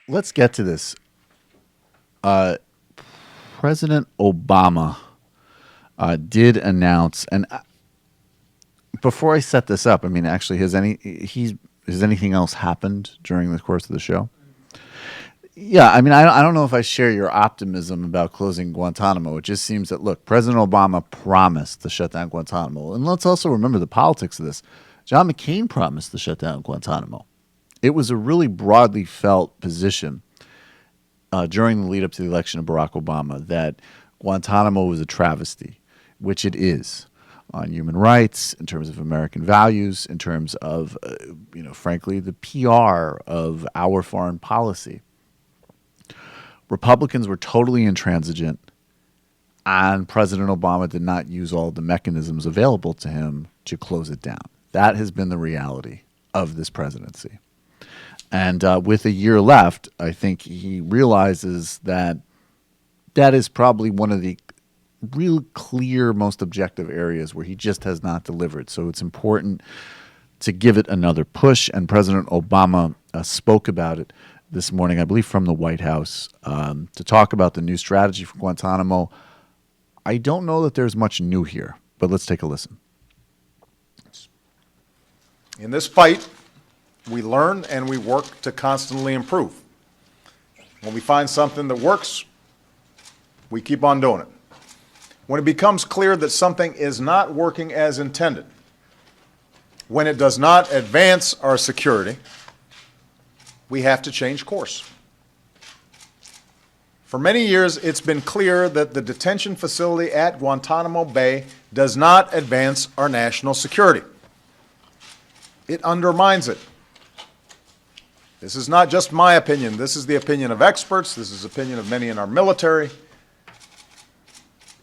let's get to this. Uh, President Obama did announce, and before I set this up, I mean, actually, has anything else happened during the course of the show? Yeah, I mean, I don't know if I share your optimism about closing Guantanamo. It just seems that, look, President Obama promised to shut down Guantanamo. And let's also remember the politics of this. John McCain promised to shut down Guantanamo. It was a really broadly felt position during the lead up to the election of Barack Obama that Guantanamo was a travesty, which it is on human rights, in terms of American values, in terms of, frankly, the PR of our foreign policy. Republicans were totally intransigent, and President Obama did not use all the mechanisms available to him to close it down. That has been the reality of this presidency. And with a year left, I think he realizes that that is probably one of the real clear, most objective areas where he just has not delivered. So it's important to give it another push. And President Obama spoke about it this morning, I believe, from the White House to talk about the new strategy for Guantanamo. I don't know that there's much new here, but let's take a listen. In this fight, we learn and we work to constantly improve. When we find something that works, we keep on doing it. When it becomes clear that something is not working as intended, when it does not advance our security, we have to change course. For many years, it's been clear that the detention facility at Guantanamo Bay does not advance our national security. It undermines it. This is not just my opinion. This is the opinion of experts. This is the opinion of many in our military.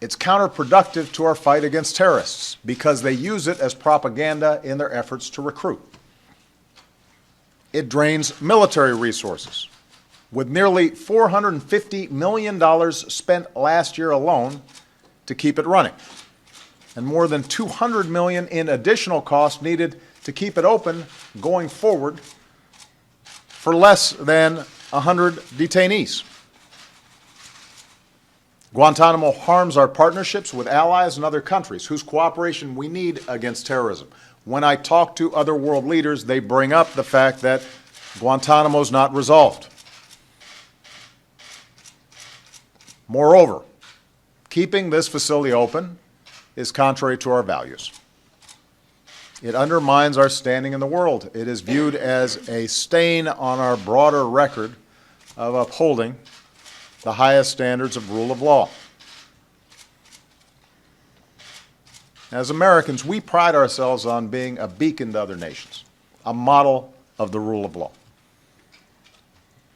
It's counterproductive to our fight against terrorists because they use it as propaganda in their efforts to recruit. It drains military resources, with nearly $450 million spent last year alone to keep it running, and more than $200 million in additional costs needed to keep it open going forward for less than 100 detainees. Guantanamo harms our partnerships with allies and other countries whose cooperation we need against terrorism. When I talk to other world leaders, they bring up the fact that Guantanamo is not resolved. Moreover, keeping this facility open is contrary to our values. It undermines our standing in the world. It is viewed as a stain on our broader record of upholding the highest standards of rule of law. As Americans, we pride ourselves on being a beacon to other nations, a model of the rule of law.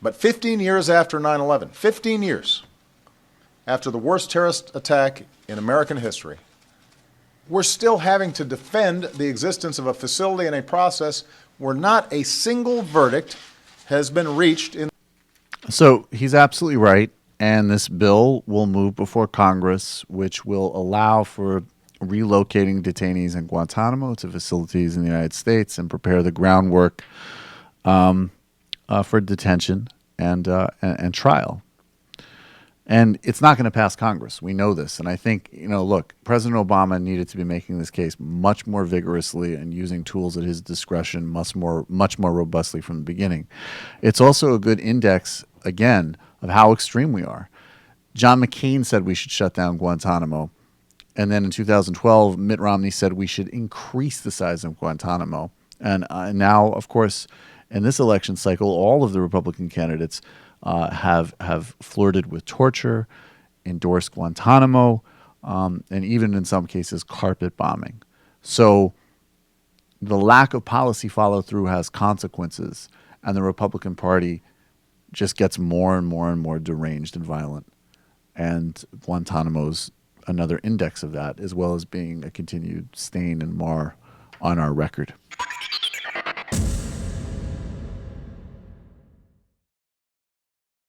But 15 years after 9/11, 15 years after the worst terrorist attack in American history, we're still having to defend the existence of a facility and a process where not a single verdict has been reached in. So he's absolutely right. And this bill will move before Congress, which will allow for relocating detainees in Guantanamo to facilities in the United States and prepare the groundwork for detention and trial. And it's not going to pass Congress. We know this. And I think, look, President Obama needed to be making this case much more vigorously and using tools at his discretion much more robustly from the beginning. It's also a good index, again, of how extreme we are. John McCain said we should shut down Guantanamo. And then in 2012, Mitt Romney said we should increase the size of Guantanamo. And now, of course, in this election cycle, all of the Republican candidates have flirted with torture, endorsed Guantanamo, and even in some cases, carpet bombing. So the lack of policy follow-through has consequences, and the Republican Party just gets more and more and more deranged and violent. And Guantanamo's another index of that, as well as being a continued stain and mar on our record.